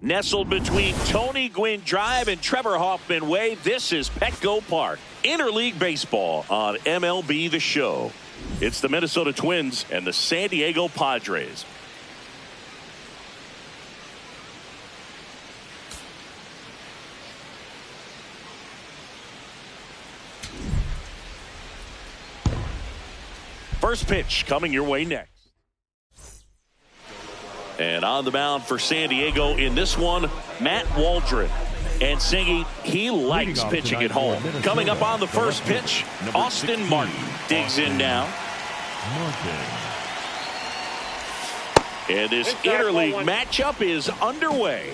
Nestled between Tony Gwynn Drive and Trevor Hoffman Way, this is Petco Park. Interleague Baseball on MLB The Show. It's the Minnesota Twins and the San Diego Padres. First pitch coming your way next. And on the mound for San Diego in this one, Matt Waldron. And Singy, he likes pitching at home. Coming up on the first pitch, Austin Martin digs in now. And this interleague matchup is underway.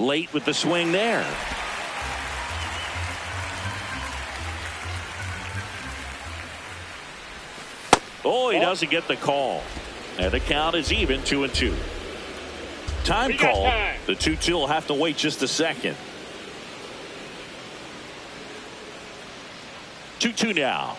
Late with the swing there. Oh, he doesn't get the call. And the count is even, 2-2. Time call. The 2-2 will have to wait just a second. 2-2 now.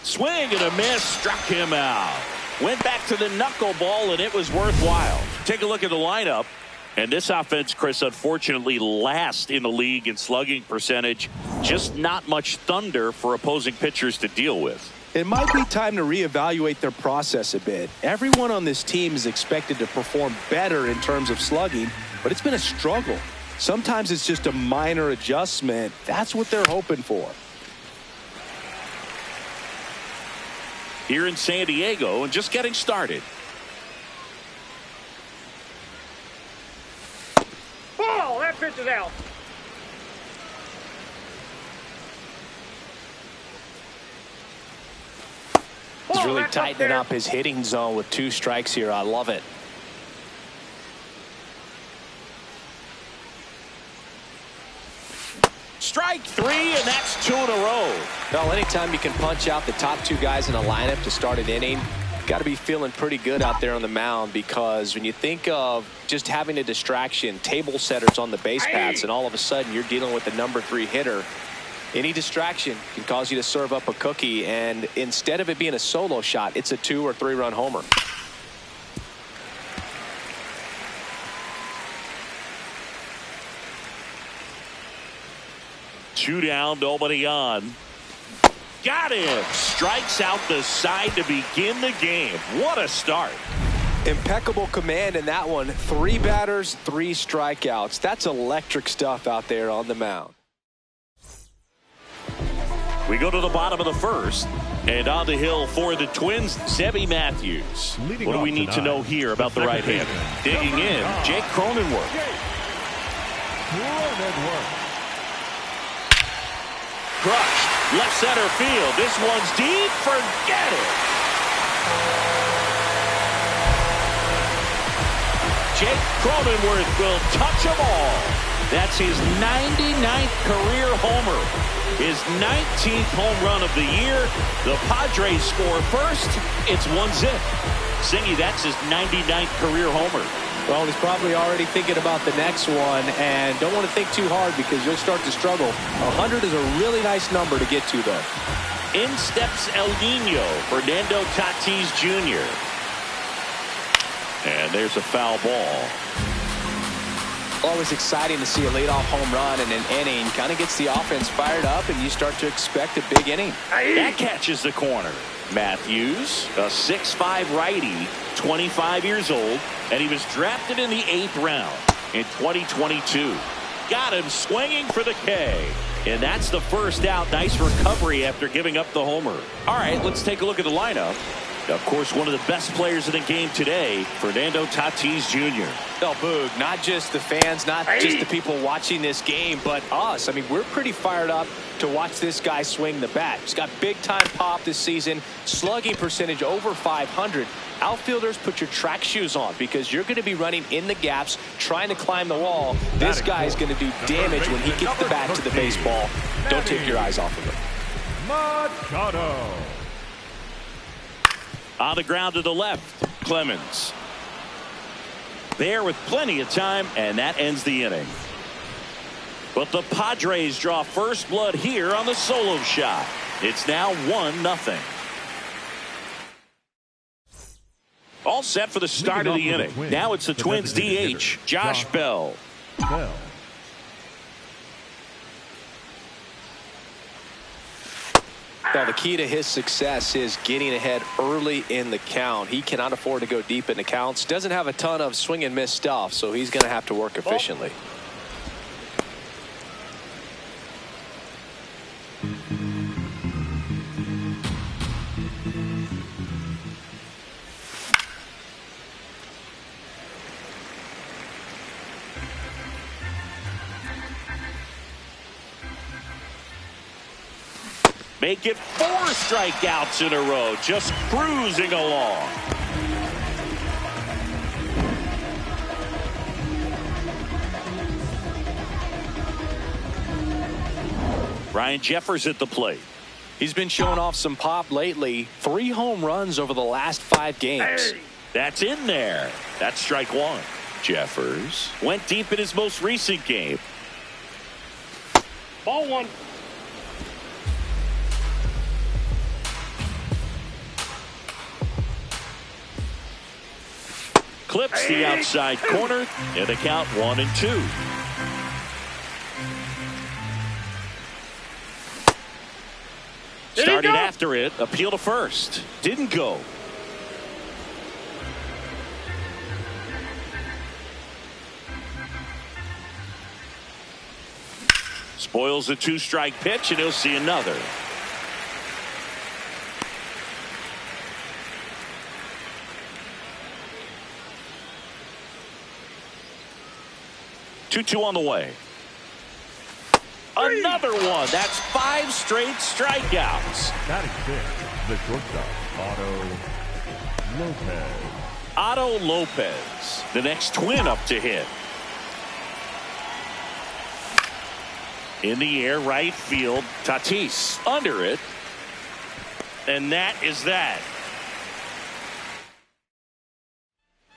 Swing and a miss, struck him out. Went back to the knuckleball, and it was worthwhile. Take a look at the lineup. And this offense, Chris, unfortunately last in the league in slugging percentage. Just not much thunder for opposing pitchers to deal with. It might be time to reevaluate their process a bit. Everyone on this team is expected to perform better in terms of slugging, but it's been a struggle. Sometimes it's just a minor adjustment. That's what they're hoping for. Here in San Diego and just getting started. Oh, that pitch is out. He's really tightening up his hitting zone with 2 strikes here. I love it. Strike 3, and that's 2 in a row. Well, anytime you can punch out the top 2 guys in a lineup to start an inning, got to be feeling pretty good out there on the mound, because when you think of just having a distraction, table setters on the base paths, and all of a sudden you're dealing with the number 3 hitter, any distraction can cause you to serve up a cookie, and instead of it being a solo shot, it's a 2 or 3 run homer. Two down, nobody on. Got him. Strikes out the side to begin the game. What a start. Impeccable command in that one. 3 batters, 3 strikeouts. That's electric stuff out there on the mound. We go to the bottom of the first. And on the hill for the Twins, Sebby Matthews. What do we need to know here about the right-hander? Digging in, Jake Cronenworth. Crushed. Left center field. This one's deep. Forget it. Jake Cronenworth will touch them all. That's his 99th career homer. His 19th home run of the year. The Padres score first. It's 1-0. Singy, that's his 99th career homer. Well, he's probably already thinking about the next one, and don't want to think too hard because you'll start to struggle. 100 is a really nice number to get to, though. In steps El Nino, Fernando Tatis Jr. And there's a foul ball. Always exciting to see a leadoff home run in an inning. Kind of gets the offense fired up, and you start to expect a big inning. That catches the corner. Matthews, a 6'5" righty, 25 years old, and he was drafted in the 8th round in 2022. Got him swinging for the K. And that's the first out. Nice recovery after giving up the homer. All right, let's take a look at the lineup. Of course, one of the best players in the game today, Fernando Tatis Jr. Oh, Boog, not just the fans, not just the people watching this game, but us. I mean, we're pretty fired up to watch this guy swing the bat. He's got big-time pop this season, slugging percentage over 500. Outfielders, put your track shoes on because you're going to be running in the gaps, trying to climb the wall. This guy is going to do damage when he gets the bat to the baseball. Don't take your eyes off of him. Machado. On the ground to the left, Clemens. There with plenty of time, and that ends the inning. But the Padres draw first blood here on the solo shot. It's now 1-0. All set for the start of the inning. Now it's the Twins DH, Josh Bell. Now, the key to his success is getting ahead early in the count. He cannot afford to go deep in the counts. Doesn't have a ton of swing and miss stuff, so he's going to have to work efficiently. Make it 4 strikeouts in a row, just cruising along. Ryan Jeffers at the plate. He's been showing off some pop lately. 3 home runs over the last 5 games. That's in there. That's strike 1. Jeffers went deep in his most recent game. Ball 1. Clips the outside corner, and the count 1-2. Started after it, appeal to first. Didn't go. Spoils a 2-strike pitch, and he'll see another. Two on the way. Another one. That's 5 straight strikeouts. Batting 6, the shortstop, Otto Lopez, the next Twin up to hit. In the air, right field. Tatis under it. And that is that.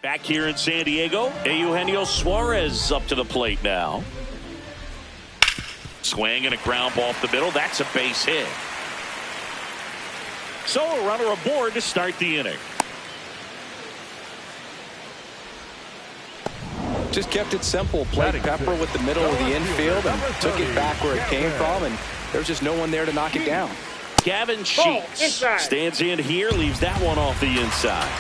Back here in San Diego, Eugenio Suarez up to the plate now. Swing and a ground ball off the middle. That's a base hit. So a runner aboard to start the inning. Just kept it simple. Played pepper with the middle of the infield and took it back where it came from, and there's just no one there to knock it down. Gavin Sheets stands in here, leaves that one off the inside.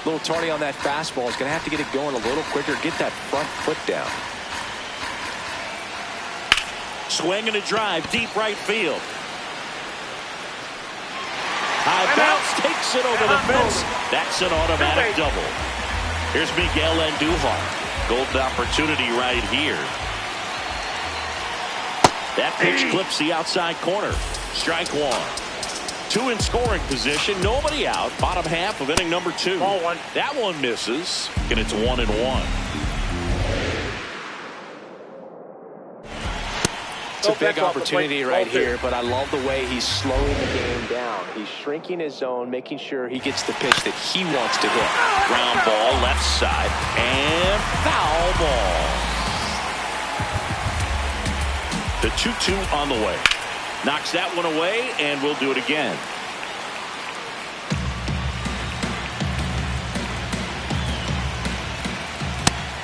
A little tardy on that fastball. Is going to have to get it going a little quicker. Get that front foot down. Swing and a drive, deep right field. High bounce, takes it over the fence. That's an automatic double. Here's Miguel Andujar. Golden opportunity right here. That pitch clips the outside corner. Strike 1. 2 in scoring position, nobody out. Bottom half of inning number 2. Ball 1. That one misses, and it's 1-1. It's a big opportunity right here, but I love the way he's slowing the game down. He's shrinking his zone, making sure he gets the pitch that he wants to hit. Ground ball, left side, and foul ball. The 2-2 on the way. Knocks that one away, and we'll do it again.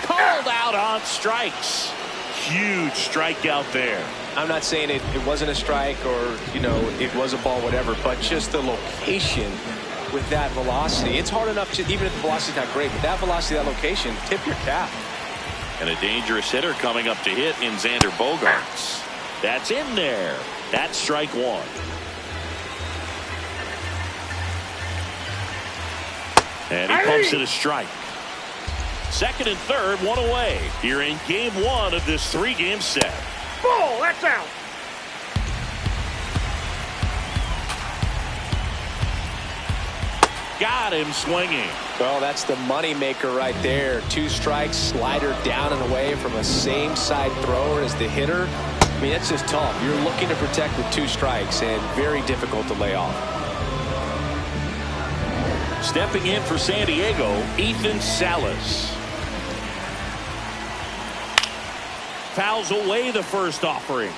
Called out on strikes. Huge strikeout there. I'm not saying it wasn't a strike or, you know, it was a ball, whatever, but just the location with that velocity. It's hard enough to, even if the velocity's not great, but that velocity, that location, tip your cap. And a dangerous hitter coming up to hit in Xander Bogaerts. That's in there. That's strike one. And he pumps it a strike. Second and third, one away. Here in game one of this 3-game set. Ball, that's out. Got him swinging. Well, that's the money maker right there. 2 strikes, slider down and away from a same side thrower as the hitter. I mean, that's just tough. You're looking to protect with 2 strikes and very difficult to lay off. Stepping in for San Diego, Ethan Salas. Fouls away the first offering.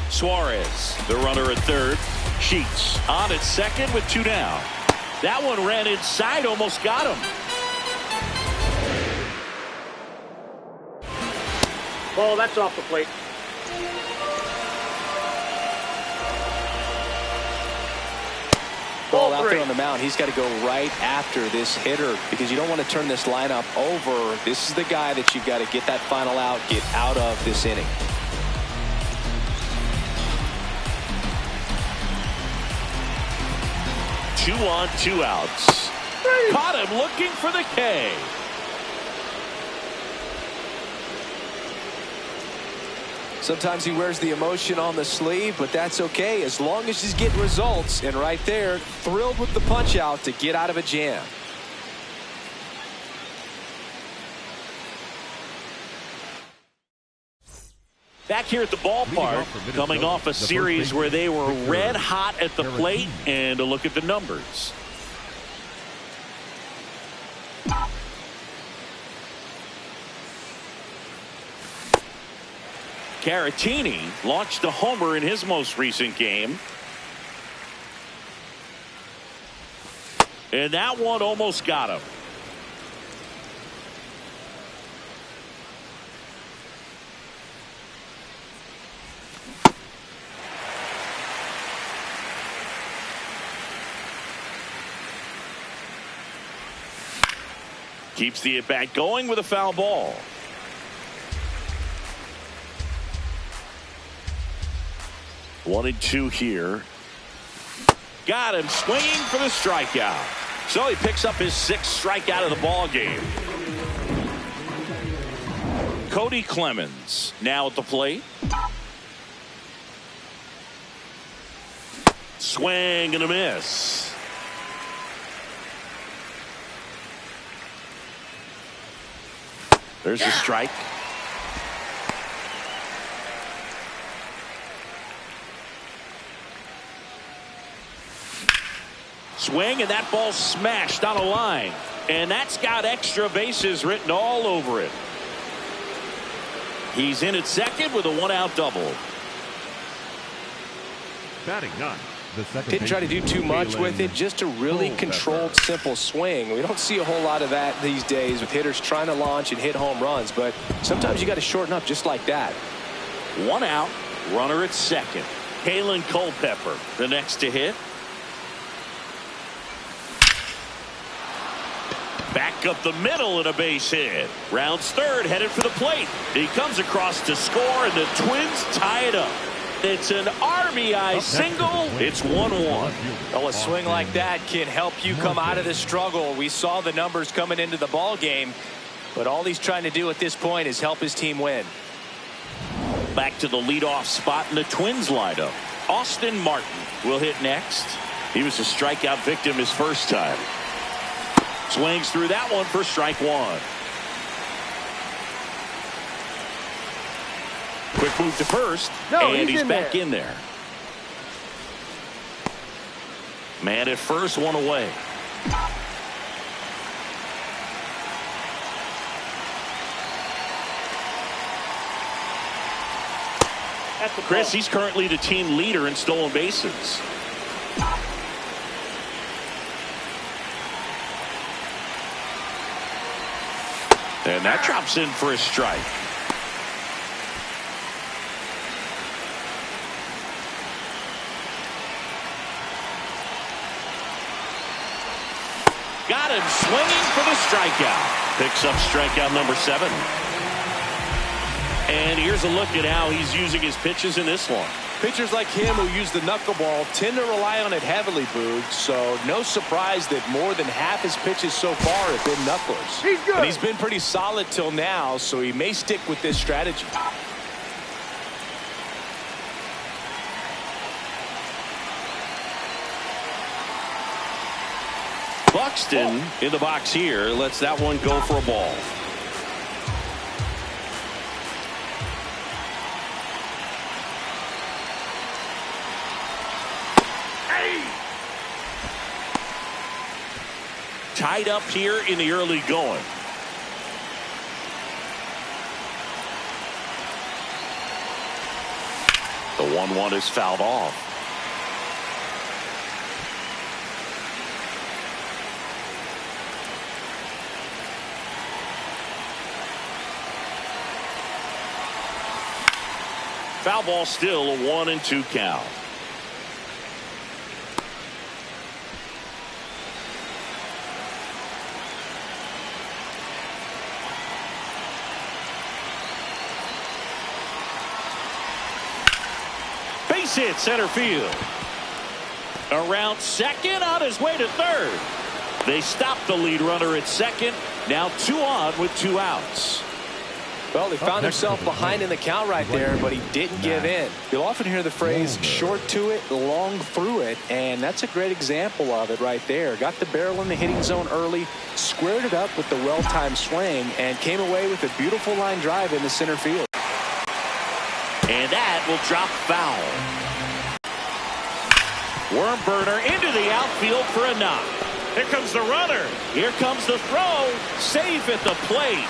Suarez, the runner at third. Sheets on at second with 2 down. That one ran inside, almost got him. Ball, that's off the plate. Ball out there on the mound. He's got to go right after this hitter because you don't want to turn this lineup over. This is the guy that you've got to get that final out, get out of this inning. Two on, 2 outs. Caught him looking for the K. Sometimes he wears the emotion on the sleeve, but that's okay as long as he's getting results. And right there, thrilled with the punch out to get out of a jam. Back here at the ballpark, coming off a series where they were red hot at the plate, and a look at the numbers. Caratini launched a homer in his most recent game. And that one almost got him. Keeps the at-bat going with a foul ball. One and 2 here. Got him swinging for the strikeout. So he picks up his 6th strikeout of the ball game. Cody Clemens now at the plate. Swing and a miss. There's a strike. Swing, and that ball smashed on a line. And that's got extra bases written all over it. He's in at second with a 1-out double. Batting 9. Didn't try to do too much with it, just a really controlled, simple swing. We don't see a whole lot of that these days with hitters trying to launch and hit home runs, but sometimes you got to shorten up just like that. 1 out, runner at second. Kalen Culpepper, the next to hit. Back up the middle and a base hit. Rounds third, headed for the plate. He comes across to score, and the Twins tie it up. It's an RBI single. It's 1-1. Well, a swing like that can help you come out of the struggle. We saw the numbers coming into the ball game, but all he's trying to do at this point is help his team win. Back to the leadoff spot in the Twins lineup. Austin Martin will hit next. He was a strikeout victim his first time. Swings through that one for strike 1. Quick move to first, and he's back in there. Man at first, 1 away. Chris, he's currently the team leader in stolen bases. And that drops in for a strike. Got him swinging for the strikeout. Picks up strikeout number 7. And here's a look at how he's using his pitches in this one. Pitchers like him who use the knuckleball tend to rely on it heavily, Boog. So no surprise that more than half his pitches so far have been knucklers. He's good. And he's been pretty solid till now, so he may stick with this strategy. Buxton in the box here lets that one go for a ball. Tied up here in the early going. The 1-1 is fouled off. Foul ball, still a 1-2 count. Base hit center field. Around second, on his way to third. They stopped the lead runner at second. Now 2 on with 2 outs. Well, he found himself behind in the count right there, but he didn't give in. You'll often hear the phrase short to it, long through it, and that's a great example of it right there. Got the barrel in the hitting zone early, squared it up with the well-timed swing, and came away with a beautiful line drive in the center field. And that will drop foul. Worm burner into the outfield for a knock. Here comes the runner. Here comes the throw. Safe at the plate.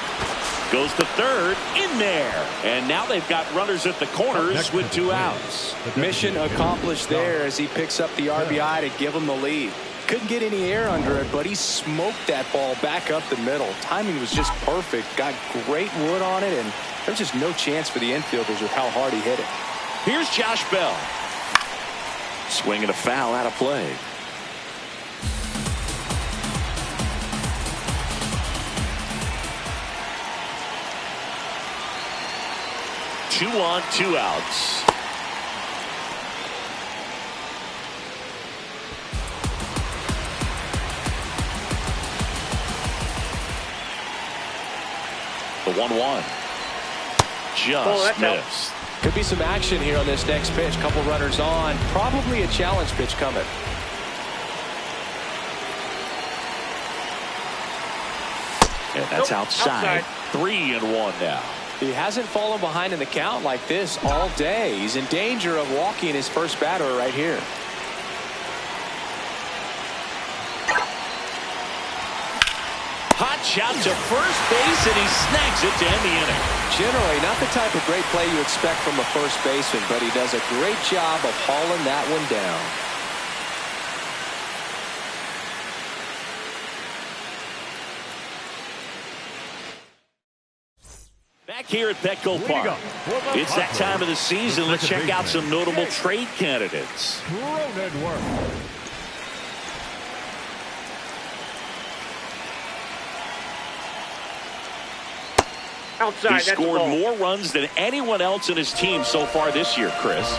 Goes to third, in there. And now they've got runners at the corners with 2 outs. Mission accomplished there as he picks up the RBI to give him the lead. Couldn't get any air under it, but he smoked that ball back up the middle. Timing was just perfect. Got great wood on it, and there's just no chance for the infielders with how hard he hit it. Here's Josh Bell. Swinging a foul out of play. Two on, 2 outs. The 1-1. Just missed. Could be some action here on this next pitch. Couple runners on. Probably a challenge pitch coming. And that's outside. 3-1 now. He hasn't fallen behind in the count like this all day. He's in danger of walking his first batter right here. Hot shot to first base, and he snags it to end the inning. Generally, not the type of great play you expect from a first baseman, but he does a great job of hauling that one down. Back here at Petco Park. It's that time of the season. Let's check out some notable trade candidates. Outside, he scored more runs than anyone else in his team so far this year, Chris.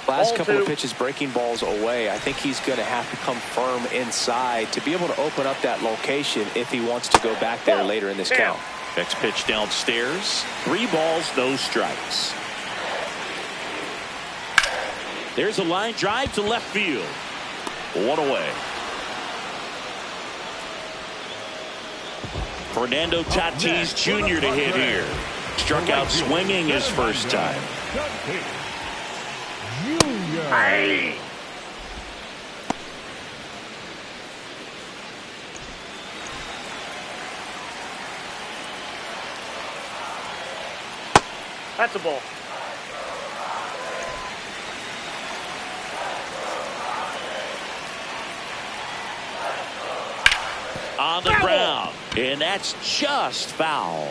Last couple of pitches breaking balls away. I think he's going to have to come firm inside to be able to open up that location if he wants to go back there later in this count. Next pitch downstairs. 3 balls, no strikes. There's a line drive to left field. 1 away. Fernando Tatis Jr. to hit here. Struck out swinging his first time. Hey! That's a ball. On the ground, and that's just foul.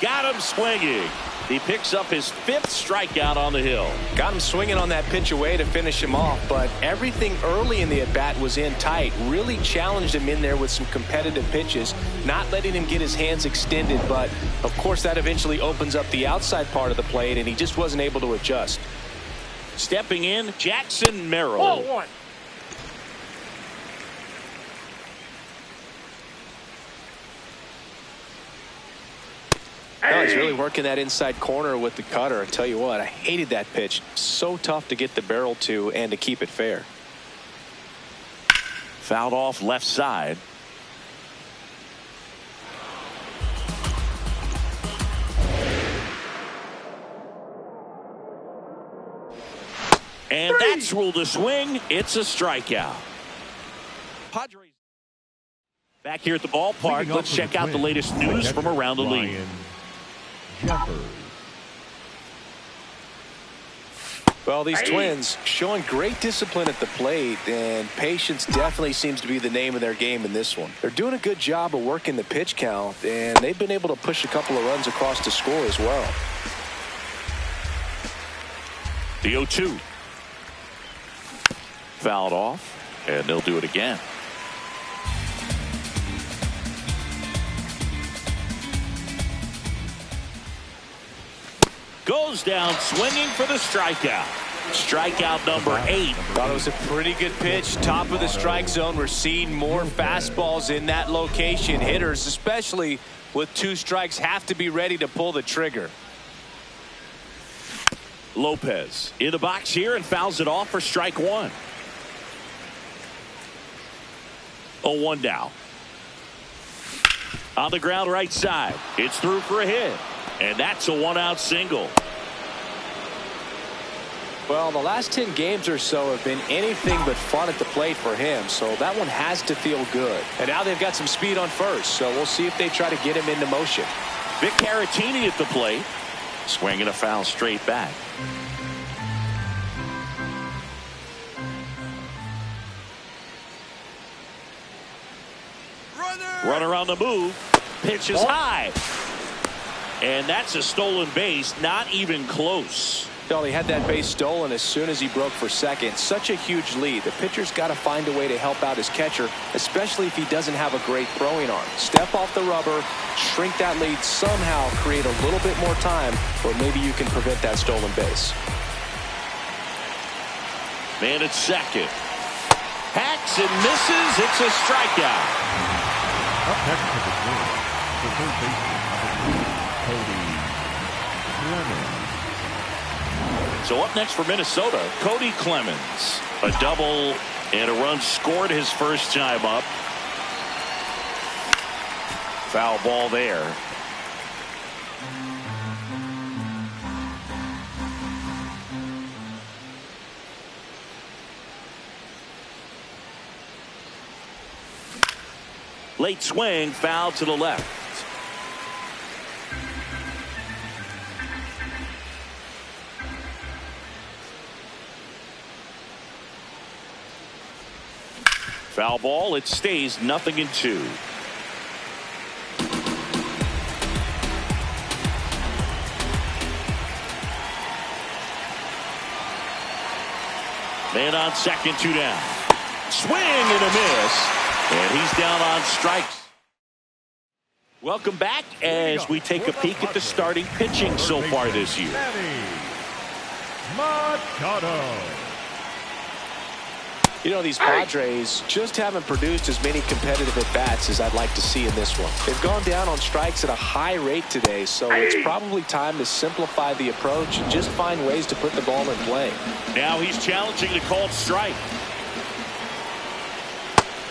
Got him swinging. He picks up his 5th strikeout on the hill. Got him swinging on that pitch away to finish him off, but everything early in the at-bat was in tight. Really challenged him in there with some competitive pitches, not letting him get his hands extended, but of course that eventually opens up the outside part of the plate, and he just wasn't able to adjust. Stepping in, Jackson Merrill. Ball 1. No, he's really working that inside corner with the cutter. I tell you what, I hated that pitch. So tough to get the barrel to and to keep it fair. Fouled off left side. And that's ruled a swing. It's a strikeout. Padres back here at the ballpark. Let's check out the latest news from around the league. Well, these Twins showing great discipline at the plate, and patience definitely seems to be the name of their game in this one. They're doing a good job of working the pitch count, and they've been able to push a couple of runs across to score as well. The 0-2. Fouled off, and they'll do it again. Goes down swinging for the strikeout. Strikeout number 8. Thought it was a pretty good pitch. Top of the strike zone. We're seeing more fastballs in that location. Hitters, especially with 2 strikes, have to be ready to pull the trigger. Lopez in the box here and fouls it off for strike 1. 0-1 now. On the ground right side. It's through for a hit. And that's a 1-out single. Well, the last 10 games or so have been anything but fun at the plate for him, so that one has to feel good. And now they've got some speed on first, so we'll see if they try to get him into motion. Vic Caratini at the plate. Swinging a foul straight back. Runner on the move. Pitch is high. And that's a stolen base, not even close. Well, he had that base stolen as soon as he broke for second. Such a huge lead. The pitcher's got to find a way to help out his catcher, especially if he doesn't have a great throwing arm. Step off the rubber, shrink that lead, somehow create a little bit more time, or maybe you can prevent that stolen base. Man at second. Hacks and misses. It's a strikeout. Up next to the Twins, the third baseman, Cody Clemens. So up next for Minnesota, Cody Clemens. A double and a run scored his first time up. Foul ball there. Late swing, foul to the left. Foul ball. It stays 0-2. Man on second, 2 down. Swing and a miss. And he's down on strikes. Welcome back as we take a peek at the starting pitching so far this year. Machado. You know, these Padres just haven't produced as many competitive at-bats as I'd like to see in this one. They've gone down on strikes at a high rate today, so it's probably time to simplify the approach and just find ways to put the ball in play. Now he's challenging the called strike.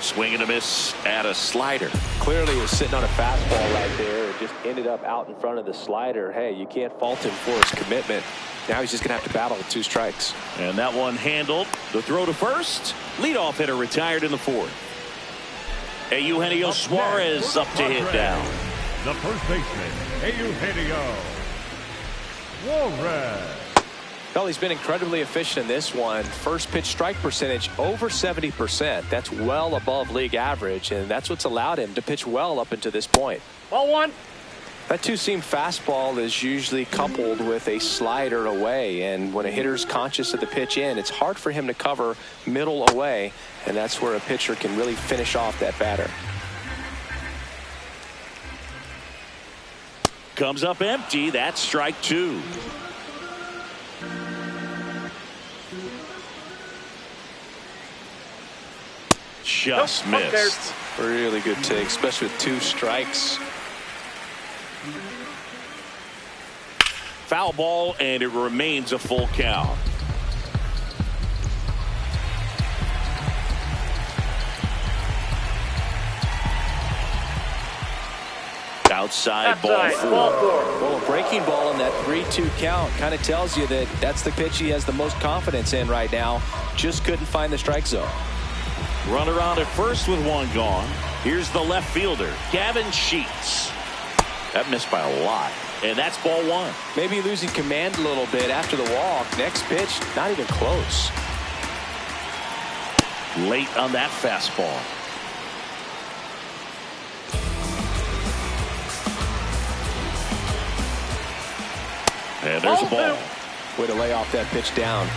Swing and a miss at a slider. Clearly he was sitting on a fastball right there and just ended up out in front of the slider. Hey, you can't fault him for his commitment. Now he's just going to have to battle with 2 strikes. And that one handled. The throw to first. Leadoff hitter retired in the 4th. Eugenio Suarez up to hit down. The first baseman, Eugenio Suarez. Well, he's been incredibly efficient in this one. First pitch strike percentage over 70%. That's well above league average, and that's what's allowed him to pitch well up until this point. Ball 1. That two-seam fastball is usually coupled with a slider away, and when a hitter's conscious of the pitch in, it's hard for him to cover middle away, and that's where a pitcher can really finish off that batter. Comes up empty. That's strike two. Just missed. Really good take, especially with two strikes. Foul ball, and it remains a full count. Outside ball four. Well, a breaking ball in that 3-2 count kind of tells you that that's the pitch he has the most confidence in right now. Just couldn't find the strike zone. Runner on at first with one gone. Here's the left fielder, Gavin Sheets. That missed by a lot. And that's ball one. Maybe losing command a little bit after the walk. Next pitch, not even close. Late on that fastball. And there's a ball. Way to lay off that pitch down.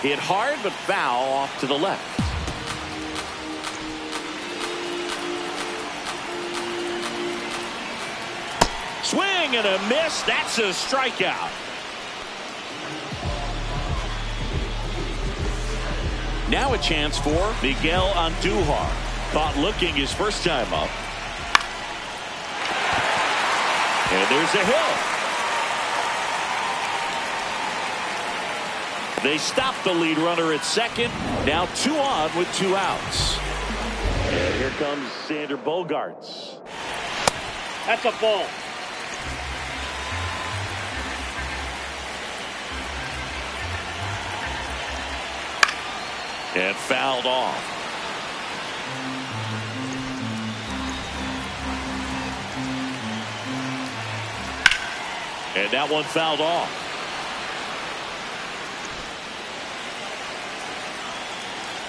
Hit hard, but foul off to the left. Swing and a miss. That's a strikeout. Now a chance for Miguel Andujar. Caught looking his first time up. And there's a hit. They stop the lead runner at second. Now 2 on with 2 outs. And here comes Sander Bogaerts. That's a ball. And fouled off. And that one fouled off.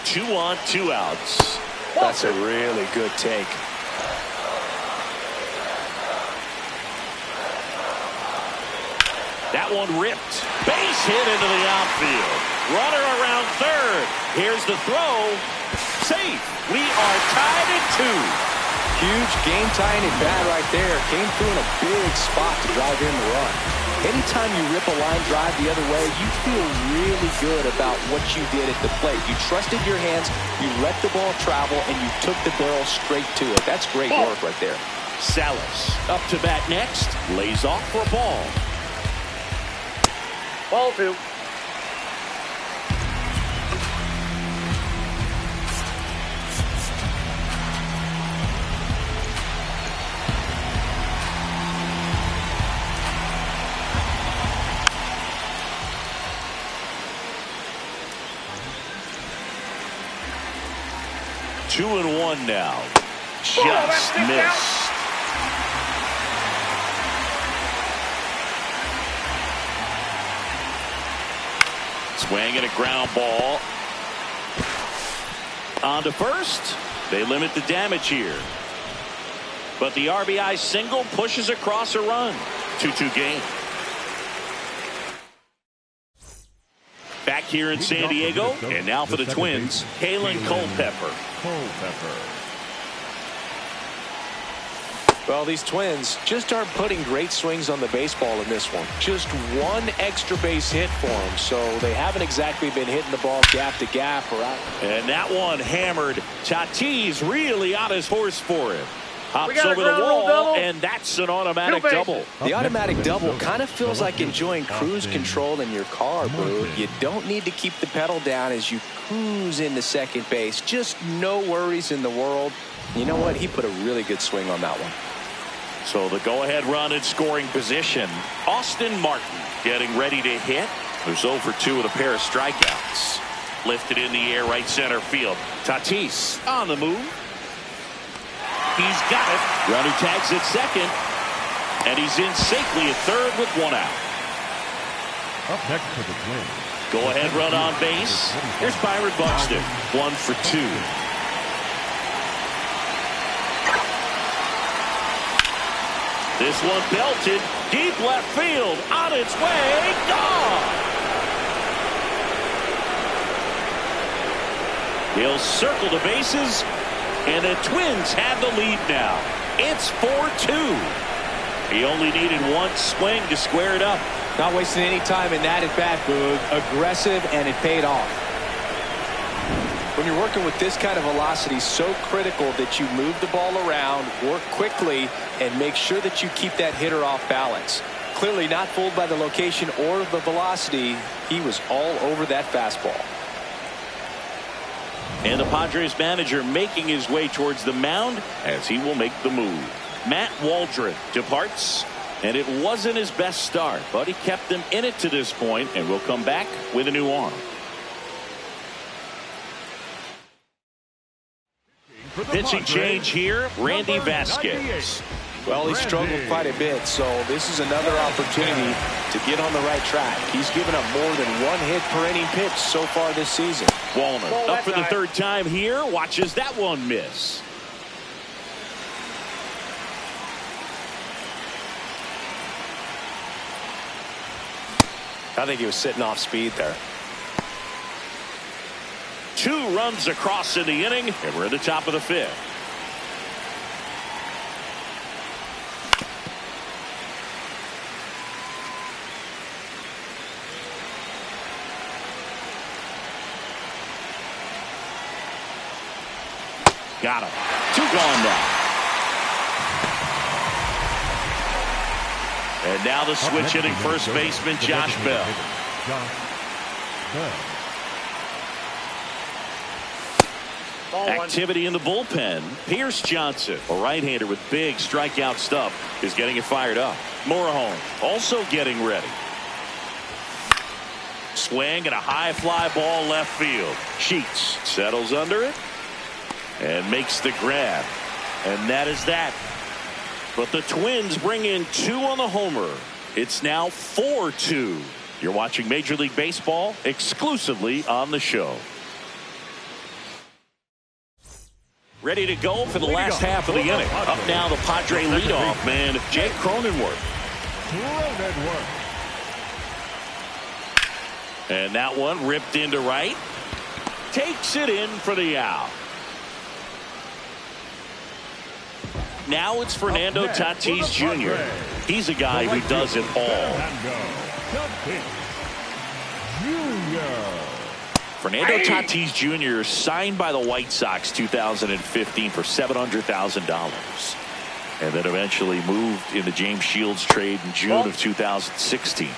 Two on, 2 outs. That's a really good take. That one ripped. Base hit into the outfield. Runner around third. Here's the throw. Safe. We are tied at 2. Huge game-tying at bat right there. Came through in a big spot to drive in the run. Anytime you rip a line drive the other way, you feel really good about what you did at the plate. You trusted your hands, you let the ball travel, and you took the barrel straight to it. That's great work right there. Salas up to bat next. Lays off for a ball. Ball 2. Two and 1 now. Just missed. Swing and a ground ball. On to first. They limit the damage here. But the RBI single pushes across a run. 2-2 game. Back here in San Diego. And now for the Twins, Kalen Culpepper. Well, these Twins just aren't putting great swings on the baseball in this one. Just one extra base hit for them, so they haven't exactly been hitting the ball gap to gap or out. And that one hammered. Tatis really on his horse for it. Hops over the wall, and that's an automatic double. The automatic double kind of feels like enjoying cruise control in your car, bro. You don't need to keep the pedal down as you cruise into second base. Just no worries in the world. You know what? He put a really good swing on that one. So the go-ahead run in scoring position. Austin Martin getting ready to hit. There's 0 for 2 with a pair of strikeouts. Lifted in the air right center field. Tatis on the move. He's got it. Runner tags at second. And he's in safely at third with 1 out. Up next for the Twins. Go-ahead run on base. Here's Byron Buxton. 1 for 2. This one belted deep left field, on its way, gone. He'll circle the bases, and the Twins have the lead now. It's 4-2. He only needed one swing to square it up. Not wasting any time in that at bat, Boog. Aggressive, and it paid off. When you're working with this kind of velocity, so critical that you move the ball around, work quickly, and make sure that you keep that hitter off balance. Clearly not fooled by the location or the velocity. He was all over that fastball. And the Padres manager making his way towards the mound as he will make the move. Matt Waldron departs, and it wasn't his best start, but he kept them in it to this point and will come back with a new arm. Pitching change here, Randy Vasquez. Well, he struggled quite a bit, so this is another opportunity to get on the right track. He's given up more than one hit per inning pitch so far this season. Wallner up for the third time here, watches that one miss. I think he was sitting off speed there. 2 runs across in the inning, and we're at the top of the 5th. Got him. 2 gone now. And now the switch hitting first baseman Josh Bell. Activity in the bullpen. Pierce Johnson, a right-hander with big strikeout stuff, is getting it fired up. Morejon also getting ready. Swing and a high fly ball left field. Sheets settles under it and makes the grab. And that is that. But the Twins bring in 2 on the homer. It's now 4-2. You're watching Major League Baseball exclusively on the show. Ready to go for the last half of the inning. Up now the Padre leadoff man, Jake Cronenworth. And that one ripped into right. Takes it in for the out. Now it's Fernando Tatis Jr. He's a guy who does it all. Fernando Tatis Jr. signed by the White Sox 2015 for $700,000. And then eventually moved in the James Shields trade in June of 2016.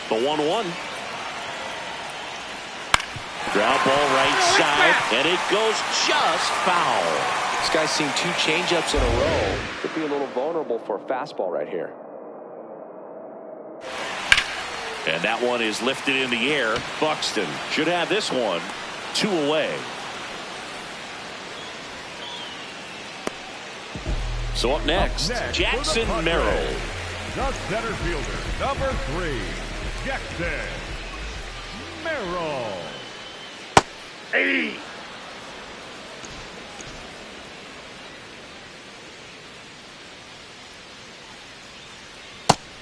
The 1-1. Ground ball right side, and it goes just foul. This guy's seen 2 changeups in a row. Could be a little vulnerable for a fastball right here. And that one is lifted in the air. Buxton should have this one 2 away. So up next, Jackson Merrill. The center fielder, number 3, Jackson Merrill. Hey!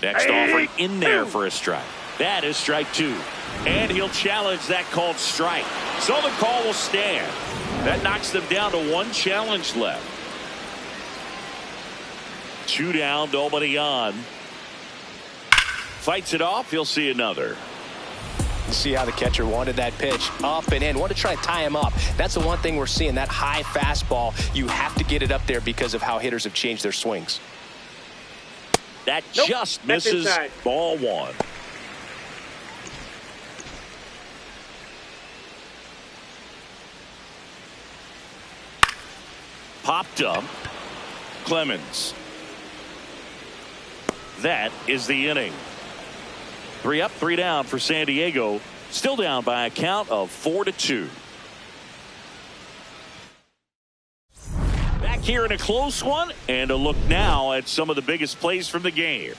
Next offering in there for a strike. That is strike 2. And he'll challenge that called strike. So the call will stand. That knocks them down to 1 challenge left. 2 down, nobody on. Fights it off. He'll see another. See how the catcher wanted that pitch up and in. Want to try to tie him up. That's the one thing we're seeing. That high fastball. You have to get it up there because of how hitters have changed their swings. That just misses. Ball 1. Popped up. Clemens. That is the inning. 3 up, 3 down for San Diego. Still down by a count of 4-2. Back here in a close one, and a look now at some of the biggest plays from the game.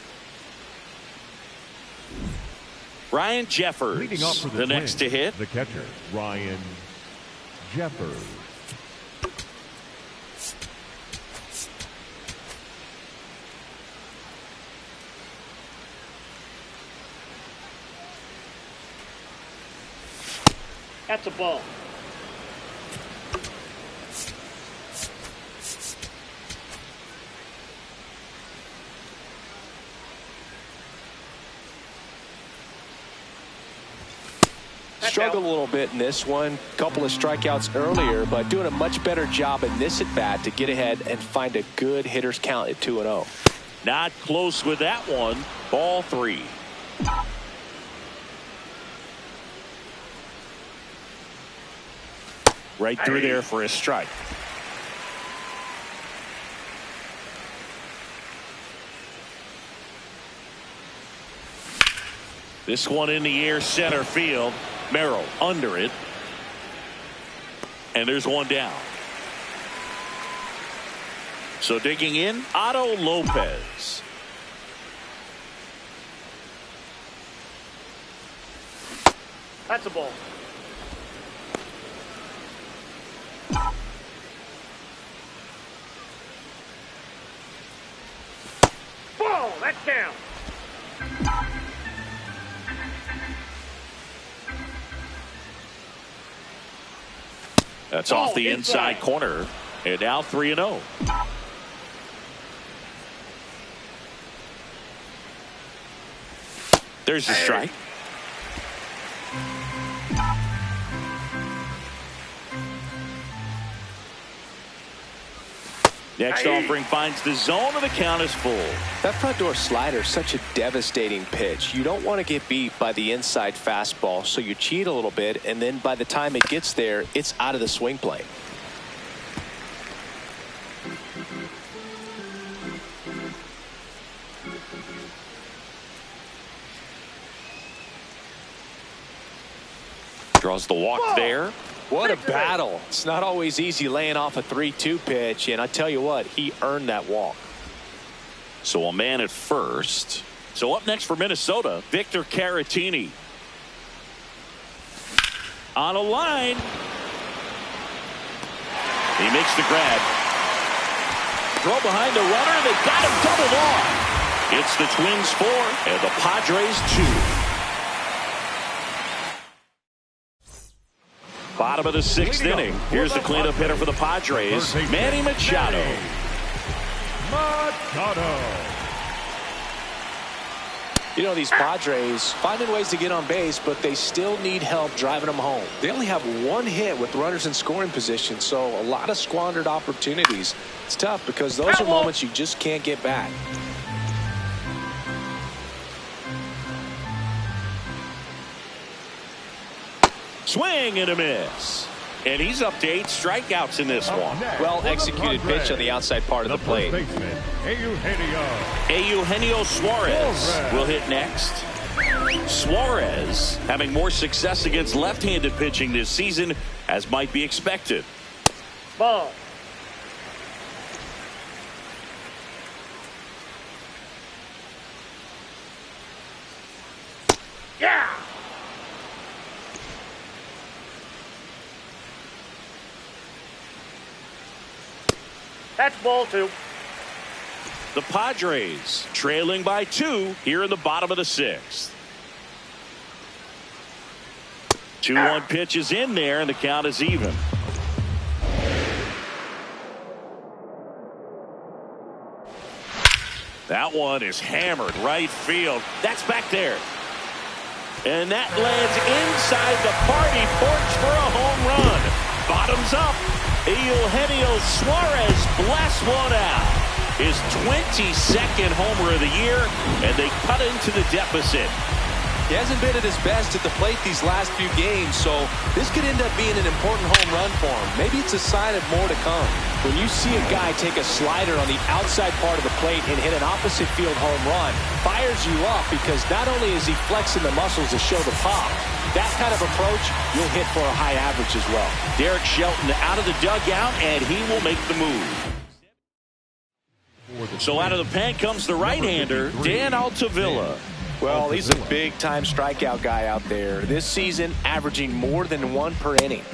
Ryan Jeffers, Leading off for the next to hit. The catcher, Ryan Jeffers. That's a ball. Struggled a little bit in this one. Couple of strikeouts earlier, but doing a much better job in this at bat to get ahead and find a good hitter's count at 2-0. Not close with that one. Ball 3. Right through there for a strike. This one in the air, center field. Merrill under it. And there's one down. So digging in, Otto Lopez. That's a ball. Ball. That's down. That's off the inside corner. And now 3-0. There's the strike. Next offering finds the zone, and the count is full. That front door slider is such a devastating pitch. You don't want to get beat by the inside fastball, so you cheat a little bit, and then by the time it gets there, it's out of the swing plane. Draws the walk there. What a battle. It's not always easy laying off a 3-2 pitch, and I tell you what, he earned that walk. So a man at first. So up next for Minnesota, Victor Caratini. On a line. He makes the grab. Throw behind the runner. They got him doubled off. It's the Twins 4 and the Padres 2. Bottom of the 6th inning. Here's the cleanup hitter for the Padres, Manny Machado. You know, these Padres finding ways to get on base, but they still need help driving them home. They only have one hit with runners in scoring position, so a lot of squandered opportunities. It's tough because those are moments you just can't get back. Swing and a miss. And he's up to 8 strikeouts in this one. Well executed pitch on the outside part of the plate. Eugenio Suarez will hit next. Suarez having more success against left-handed pitching this season, as might be expected. Ball. Yeah. That's ball 2. The Padres trailing by 2 here in the bottom of the 6th. 2-1 pitch is in there, and the count is even. That one is hammered right field. That's back there. And that lands inside the party porch for a home run. Bottoms up. Eugenio Suarez blasts one out. His 22nd homer of the year, and they cut into the deficit. He hasn't been at his best at the plate these last few games, so this could end up being an important home run for him. Maybe it's a sign of more to come. When you see a guy take a slider on the outside part of the plate and hit an opposite field home run, fires you up because not only is he flexing the muscles to show the pop, that kind of approach, you'll hit for a high average as well. Derek Shelton out of the dugout, and he will make the move. So out of the pen comes the right-hander, Dan Altavilla. Well, he's a big-time strikeout guy out there. This season, averaging more than 1 per inning.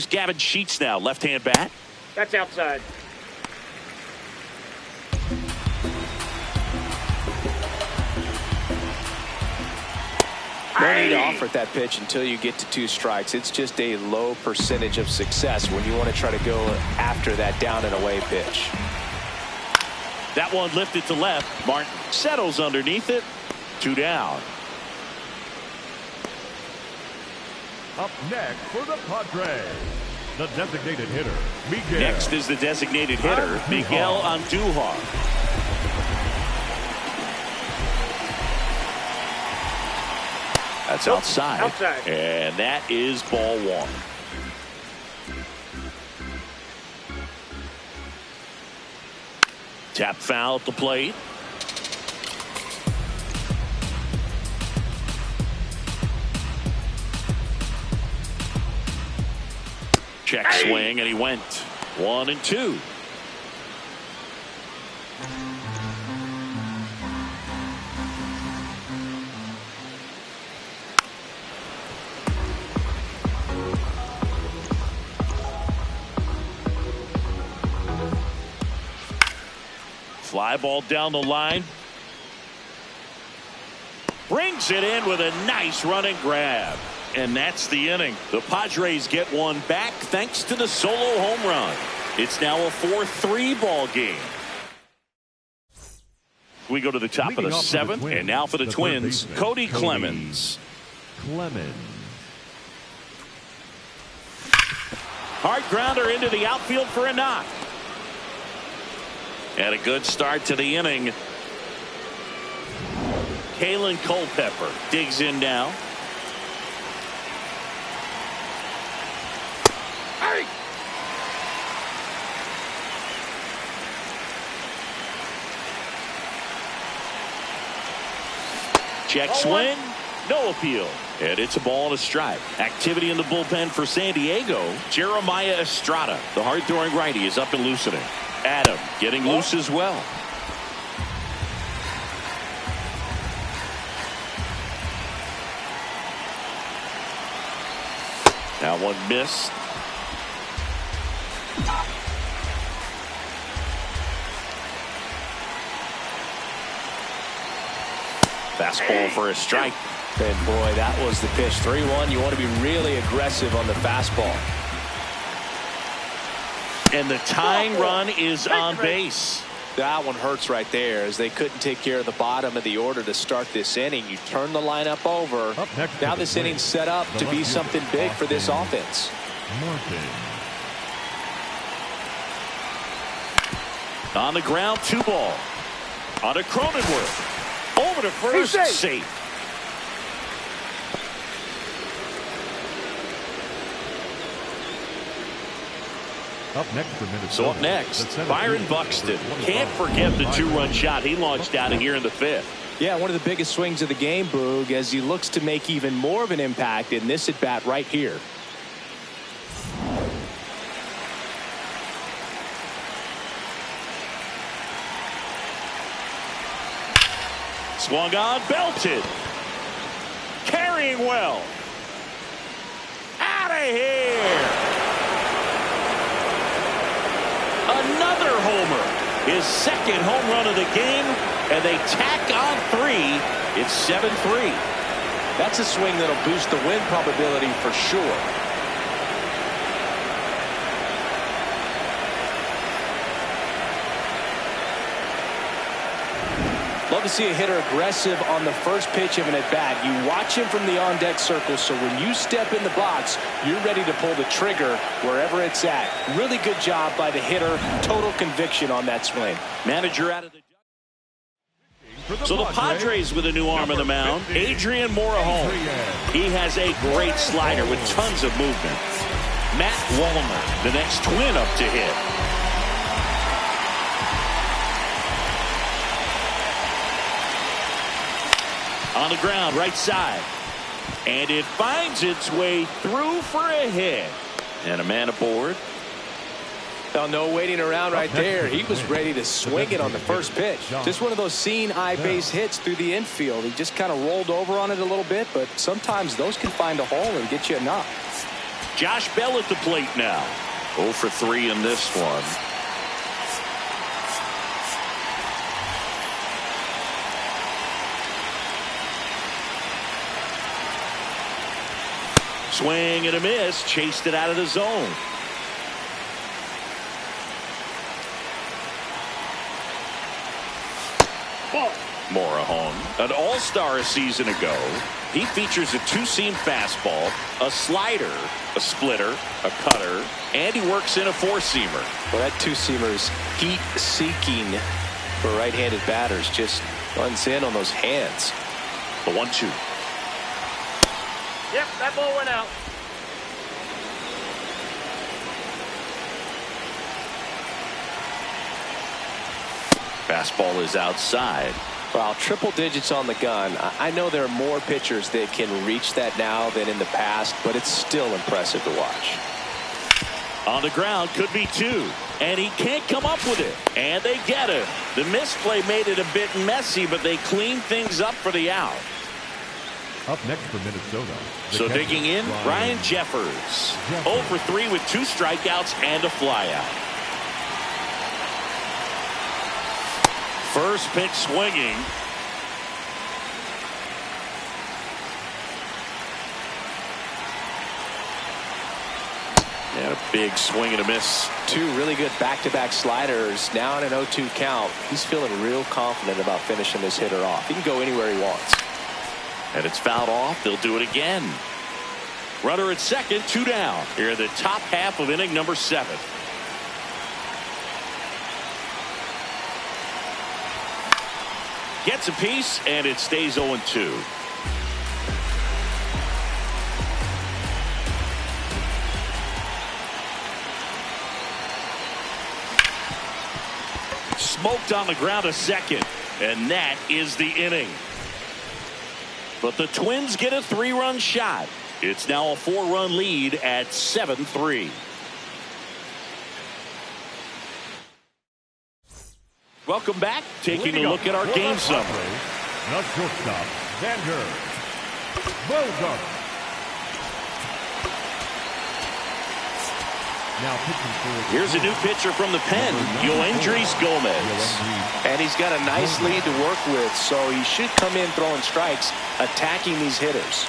There's Gavin Sheets now, left-hand bat. That's outside. No need to offer at that pitch until you get to 2 strikes. It's just a low percentage of success when you want to try to go after that down and away pitch. That one lifted to left. Martin settles underneath it. 2 down. Up next for the Padres, the designated hitter, Miguel. Next is the designated hitter, Miguel Andujar. That's outside. And that is ball 1. Tap foul at the plate. Check swing, and he went 1-2. Fly ball down the line. Brings it in with a nice running grab. And that's the inning. The Padres get one back thanks to the solo home run. It's now a 4-3 ball game. We go to the top of the 7th, and now for the Twins, Cody Clemens. Hard grounder into the outfield for a knock. And a good start to the inning. Kalen Culpepper digs in now. Check swing, no appeal. And it's a ball and a strike. Activity in the bullpen for San Diego. Jeremiah Estrada, the hard-throwing righty, is up and loosening. Adam getting loose as well. Now one missed. Fastball for a strike. And boy, that was the pitch. 3-1. You want to be really aggressive on the fastball. And the tying run is on base. That one hurts right there, as they couldn't take care of the bottom of the order to start this inning. You turn the lineup over. Now this inning's set up to be something big for this offense. On the ground, 2 ball. On to Cronenworth. Over to first, safe. Up next for Minnesota. So up next, Byron Buxton. Can't forget the 2-run shot he launched out of here in the 5th. Yeah, one of the biggest swings of the game, Boog, as he looks to make even more of an impact in this at-bat right here. Swung on, belted. Carrying well. Out of here. Another homer. His 2nd home run of the game, and they tack on 3. It's 7-3. That's a swing that'll boost the win probability for sure. Love to see a hitter aggressive on the first pitch of an at-bat. You watch him from the on-deck circle, so when you step in the box, you're ready to pull the trigger wherever it's at. Really good job by the hitter. Total conviction on that swing. Manager out of the... So the Padres with a new arm on the mound, Adrian Morejon. He has a great slider with tons of movement. Matt Wallner, the next Twin up to hit. On the ground, right side. And it finds its way through for a hit. And a man aboard. Oh, no waiting around right there. He was ready to swing it on the first pitch. Just one of those seeing eye base hits through the infield. He just kind of rolled over on it a little bit, but sometimes those can find a hole and get you a knock. Josh Bell at the plate now. 0 for 3 in this one. Swing and a miss. Chased it out of the zone. Morejon, an all-star a season ago. He features a two-seam fastball, a slider, a splitter, a cutter, and he works in a four-seamer. Well, that two-seamer's heat-seeking for right-handed batters. Just runs in on those hands. The 1-2. Yep, that ball went out. Fastball is outside. Well, triple digits on the gun. I know there are more pitchers that can reach that now than in the past, but it's still impressive to watch. On the ground, could be 2. And he can't come up with it. And they get it. The misplay made it a bit messy, but they cleaned things up for the out. Up next for Minnesota. So digging in, Ryan Jeffers. 0 for 3 with 2 strikeouts and a flyout. First pitch swinging. And a big swing and a miss. 2 really good back-to-back sliders. Now in an 0-2 count. He's feeling real confident about finishing this hitter off. He can go anywhere he wants. And it's fouled off. They'll do it again. Runner at second, 2 down. Here in the top half of inning number 7. Gets a piece, and it stays 0-2. Smoked on the ground a second, and that is the inning. But the Twins get a 3-run shot. It's now a 4-run lead at 7-3. Welcome back. Taking a look at our game summary. The shortstop, Xander Bogaerts. Now pitching for Here's a new pitcher from the pen, Yoendrys Gomez. And he's got a nice lead to work with, so he should come in throwing strikes, attacking these hitters.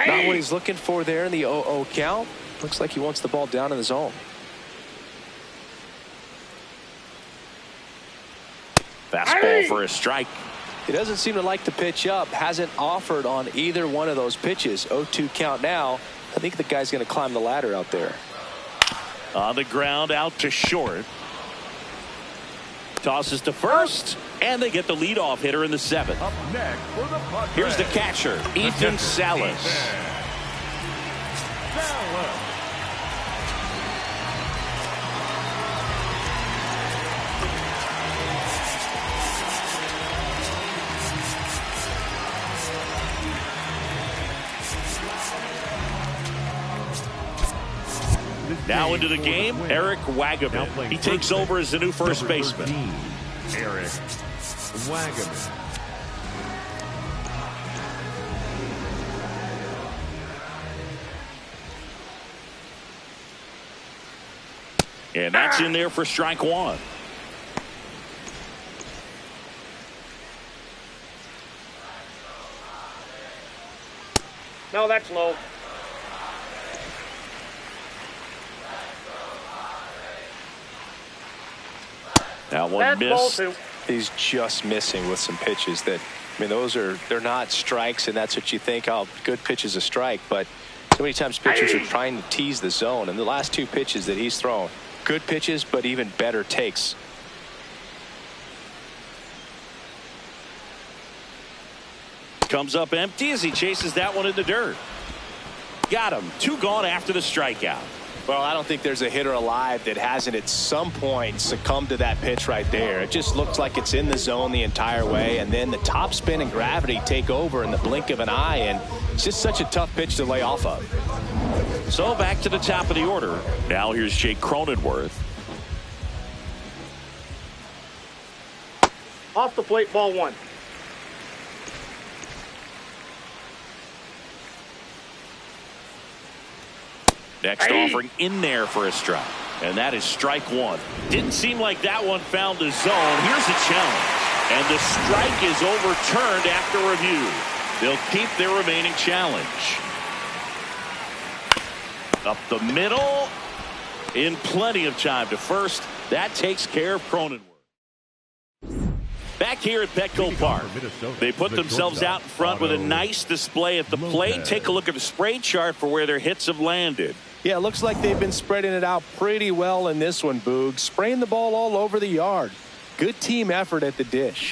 Not what he's looking for there in the 0-0 count. Looks like he wants the ball down in the zone. Fastball for a strike. He doesn't seem to like the pitch up. Hasn't offered on either one of those pitches. 0-2 count now. I think the guy's going to climb the ladder out there. On the ground, out to short. Tosses to first, and they get the leadoff hitter in the 7th. Up next for the Padres. Here's the catcher, Ethan Salas. Now into the game, Eric Wagaman. He takes over as the new first baseman. Eric Wagaman. And that's in there for strike 1. No, that's low. That one That's missed. ball 2. He's just missing with some pitches that, I mean, they're not strikes, and that's what you think, oh, good pitch is a strike. But so many times pitchers are trying to tease the zone, and the last 2 pitches that he's thrown, good pitches, but even better takes. Comes up empty as he chases that one in the dirt. Got him. 2 gone after the strikeout. Well, I don't think there's a hitter alive that hasn't at some point succumbed to that pitch right there. It just looks like it's in the zone the entire way, and then the topspin and gravity take over in the blink of an eye, and it's just such a tough pitch to lay off of. So back to the top of the order. Now here's Jake Cronenworth. Off the plate, ball 1. Next offering in there for a strike. And that is strike 1. Didn't seem like that one found the zone. Here's a challenge. And the strike is overturned after review. They'll keep their remaining challenge. Up the middle. In plenty of time to first. That takes care of Cronenworth. Back here at Petco Park, they put themselves out in front with a nice display at the plate. Take a look at the spray chart for where their hits have landed. Yeah, it looks like they've been spreading it out pretty well in this one, Boog. Spraying the ball all over the yard. Good team effort at the dish.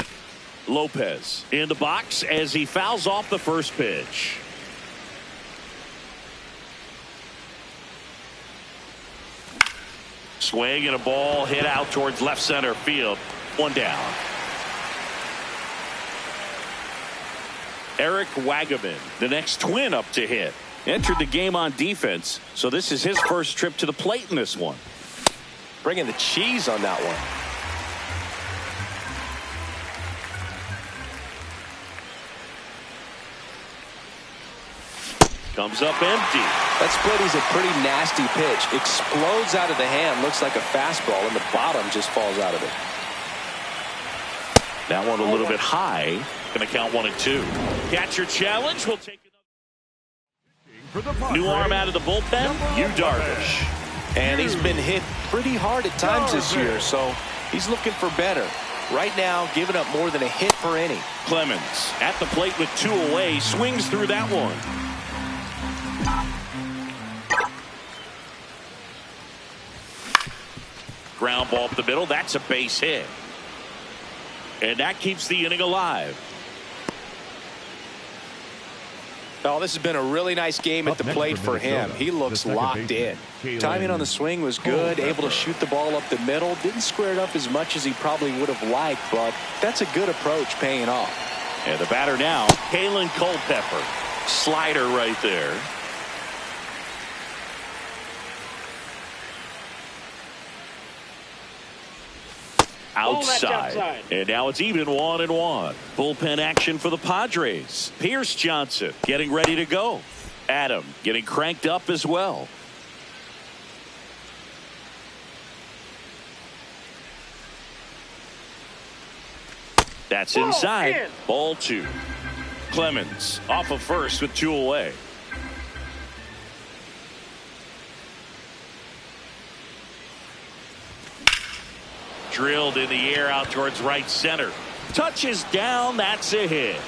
Lopez in the box as he fouls off the first pitch. Swing and a ball hit out towards left center field. 1 down. Eric Wagaman, the next Twin up to hit. Entered the game on defense, so this is his first trip to the plate in this one. Bringing the cheese on that one. Comes up empty. That split is a pretty nasty pitch. Explodes out of the hand. Looks like a fastball, and the bottom just falls out of it. That one a little bit high. Going to count 1 and 2. Catcher challenge. We'll take another. New arm out of the bullpen. Yu Darvish. And he's been hit pretty hard at times this year, so he's looking for better. Right now, giving up more than a hit per inning. Clemens at the plate with 2 away. Swings through that one. Ground ball up the middle. That's a base hit. And that keeps the inning alive. Oh, this has been a really nice game at the plate for him. He looks locked in. Timing on the swing was good. Able to shoot the ball up the middle. Didn't square it up as much as he probably would have liked, but that's a good approach paying off. And the batter now, Kalen Culpepper. Slider right there. Outside. And now it's even 1 and 1. Bullpen action for the Padres. Pierce Johnson getting ready to go. Adam getting cranked up as well. That's inside. Ball 2. Clemens off of first with 2 away. Drilled in the air out towards right center. Touches down. That's a hit.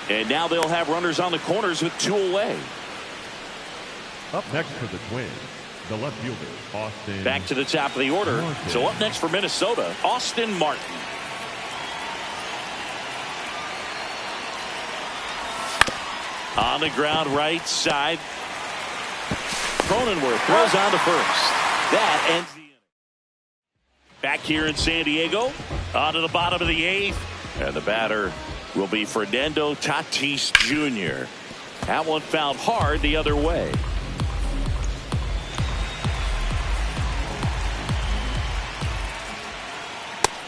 And now they'll have runners on the corners with 2 away. Up next for the Twins, the left fielder, Austin. Back to the top of the order. Martin. So up next for Minnesota, Austin Martin. On the ground right side. Cronenworth throws on to first. That ends the inning. Back here in San Diego, onto the bottom of the 8th, and the batter will be Fernando Tatis Jr. That one fouled hard the other way.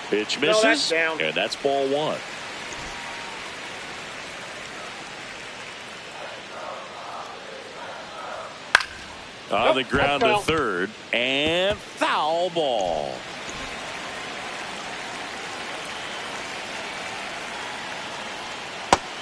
Pitch misses, that's down. and that's ball 1. On the ground to third, and foul ball.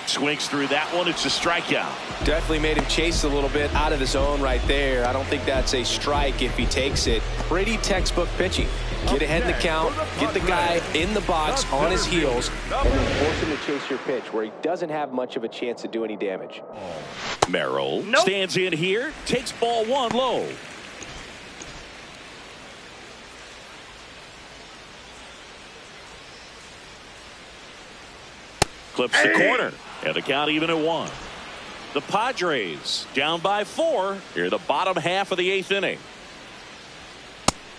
Swings through that one. It's a strikeout. Definitely made him chase a little bit out of the zone right there. I don't think that's a strike if he takes it. Pretty textbook pitching. Get ahead in the count, get the guy in the box on his heels, and then force him to chase your pitch where he doesn't have much of a chance to do any damage. Merrill stands in here, takes ball 1 low. Clips the corner, and the count even at 1. The Padres down by 4 here in the bottom half of the 8th inning.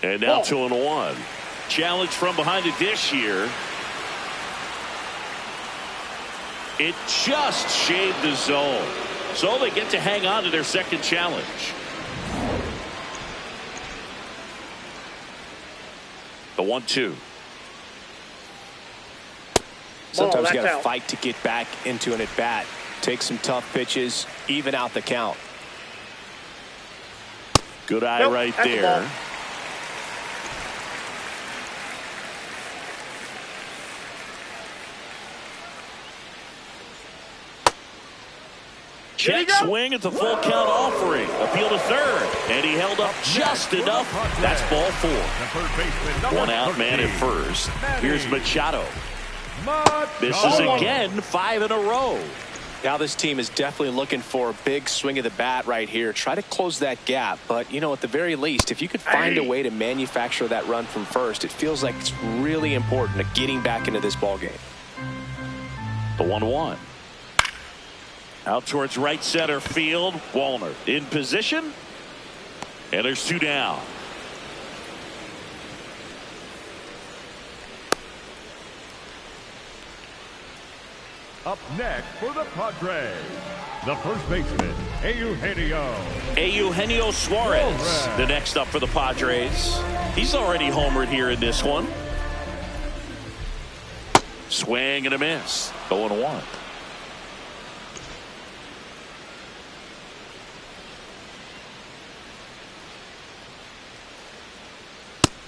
And now 2-1. Challenge from behind the dish here. It just shaved the zone. So they get to hang on to their second challenge. The 1-2. Sometimes you got to fight to get back into an at-bat. Take some tough pitches, even out the count. Good eye right there. Check swing at the full count offering. Appeal to third. And he held up just enough. That's ball 4. One out, man at first. Here's Machado. Misses again, 5 in a row. Now this team is definitely looking for a big swing of the bat right here. Try to close that gap. But, you know, at the very least, if you could find a way to manufacture that run from first, it feels like it's really important to getting back into this ball game. The 1-1. Out towards right center field. Wallner in position. And there's 2 down. Up next for the Padres, the first baseman, Eugenio Suarez, the next up for the Padres. He's already homered here in this one. Swing and a miss. 0-1.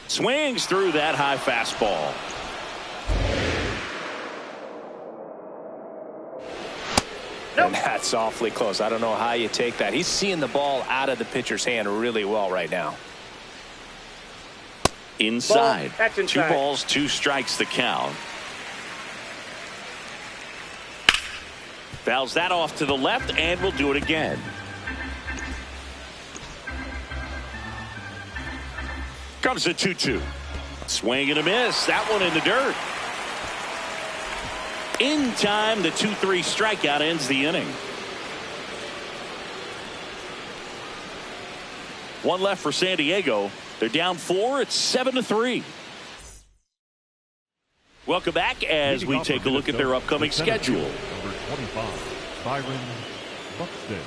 Swings through that high fastball. And that's awfully close. I don't know how you take that. He's seeing the ball out of the pitcher's hand really well right now. Inside. That's inside. 2 balls, 2 strikes the count. Fouls that off to the left, and we'll do it again. Comes a 2-2. Swing and a miss. That one in the dirt. In time, the 2-3 strikeout ends the inning. 1 left for San Diego. They're down 4. It's 7-3. Welcome back as we take a look at their upcoming schedule. Number 25, Byron Buxton.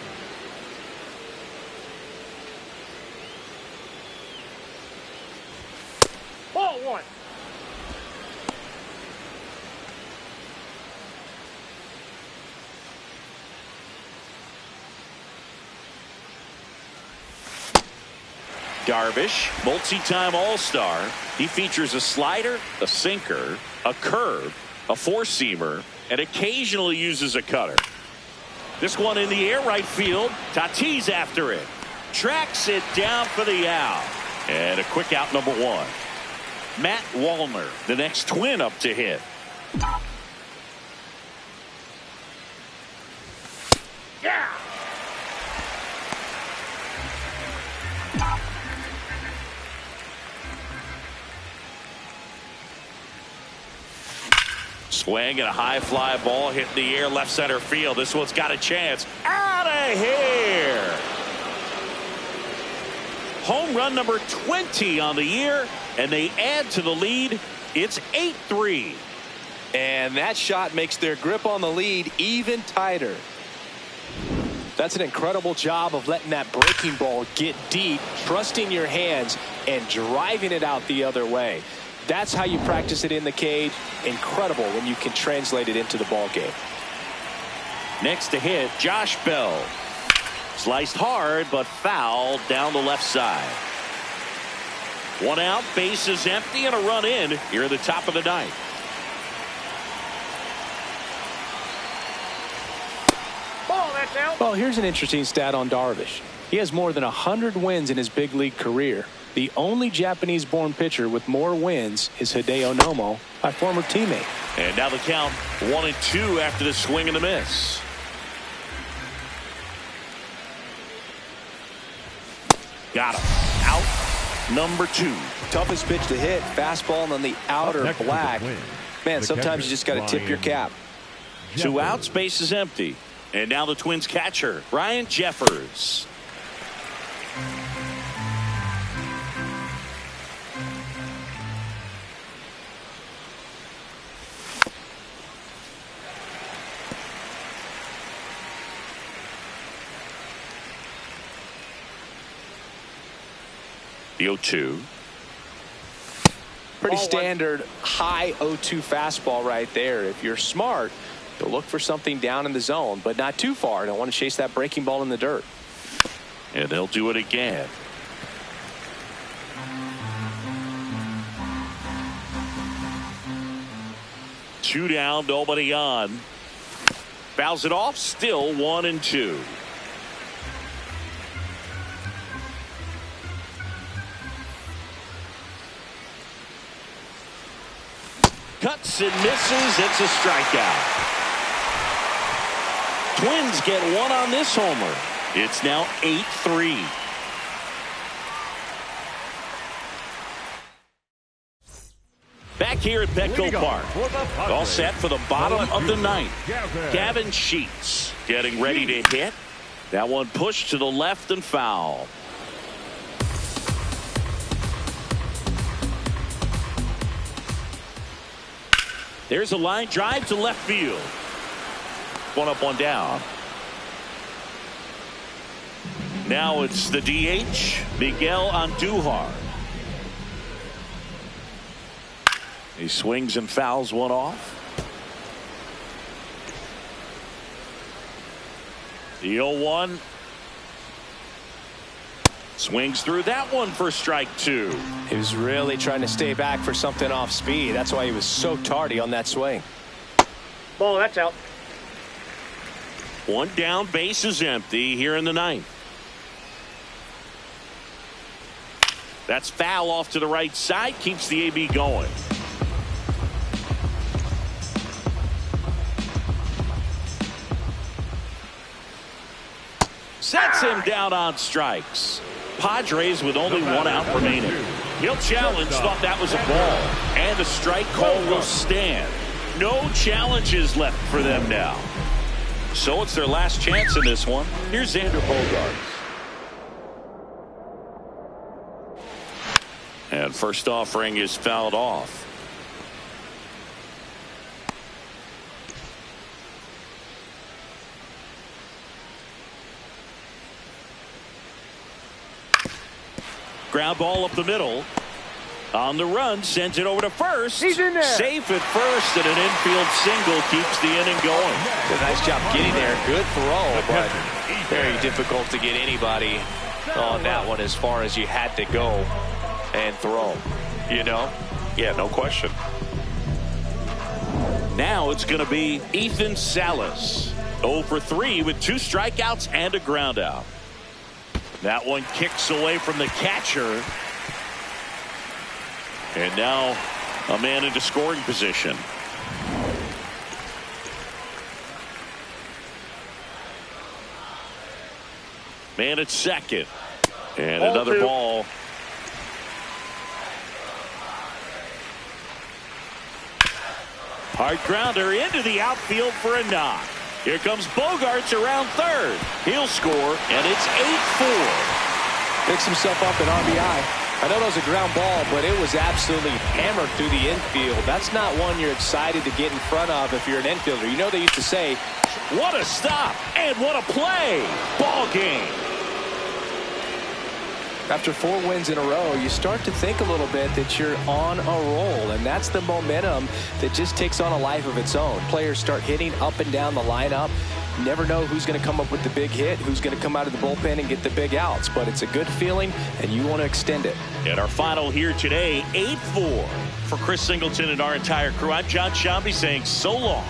Ball 1. Darvish, multi-time All-Star. He features a slider, a sinker, a curve, a four-seamer, and occasionally uses a cutter. This one in the air, right field. Tatis after it. Tracks it down for the out. And a quick out, number 1. Matt Wallner, the next Twin up to hit. Yeah. Swing and a high fly ball hitting the air left center field. This one's got a chance. Out of here. Home run number 20 on the year, and they add to the lead. It's 8-3. And that shot makes their grip on the lead even tighter. That's an incredible job of letting that breaking ball get deep, trusting your hands, and driving it out the other way. That's how you practice it in the cage. Incredible when you can translate it into the ball game. Next to hit, Josh Bell. Sliced hard, but fouled down the left side. 1 out, bases empty, and a run in here at the top of the 9th. Ball, that's out. Well, here's an interesting stat on Darvish. He has more than 100 wins in his big league career. The only Japanese-born pitcher with more wins is Hideo Nomo, my former teammate. And now the count 1-2 after the swing and the miss. Got him. Out number 2. Toughest pitch to hit, fastball on the outer Next black. with the win, Man, the sometimes catcher, you just got to tip your cap. 2 outs, base is empty. And now the Twins catcher, Ryan Jeffers. The 0-2. Pretty Ball standard high 0-2 fastball right there. If you're smart, you'll look for something down in the zone, but not too far. Don't want to chase that breaking ball in the dirt. And they'll do it again. Two down, nobody on. Fouls it off, still 1-2. Cuts and misses. It's a strikeout. Twins get one on this homer. It's now 8-3. Back here at Petco Park. All set for the bottom of the ninth. Gavin Sheets getting ready to hit. That one pushed to the left and foul. There's a line drive to left field. One up, one down. Now it's the DH, Miguel Andujar. He swings and fouls one off. The 0-1. Swings through that one for strike two. He was really trying to stay back for something off speed. That's why he was so tardy on that swing. Ball, that's out. One down, base is empty here in the ninth. That's foul off to the right side, keeps the AB going. Sets him down on strikes. Padres with only one out remaining. He'll challenge, thought that was a ball. And a strike call will stand. No challenges left for them now. So it's their last chance in this one. Here's Xander Bogaerts. And first offering is fouled off. Ground ball up the middle. On the run, sends it over to first. He's in there. Safe at first, and an infield single keeps the inning going. Did a nice job getting there. Good throw, but very difficult to get anybody on that one as far as you had to go and throw. You know? Yeah, no question. Now it's going to be Ethan Salas. 0 for 3 with 2 strikeouts and a ground out. That one kicks away from the catcher. And now a man into scoring position. Man at second. And Ball another 2. ball. Hard grounder into the outfield for a knock. Here comes Bogaerts around third. He'll score, and it's 8-4. Picks himself up an RBI. I know that was a ground ball, but it was absolutely hammered through the infield. That's not one you're excited to get in front of if you're an infielder. You know they used to say, what a stop, and what a play. Ball game. After 4 wins in a row, you start to think a little bit that you're on a roll, and that's the momentum that just takes on a life of its own. Players start hitting up and down the lineup. You never know who's going to come up with the big hit, who's going to come out of the bullpen and get the big outs, but it's a good feeling, and you want to extend it. And our final here today, 8-4. For Chris Singleton and our entire crew, I'm John Shambi saying so long.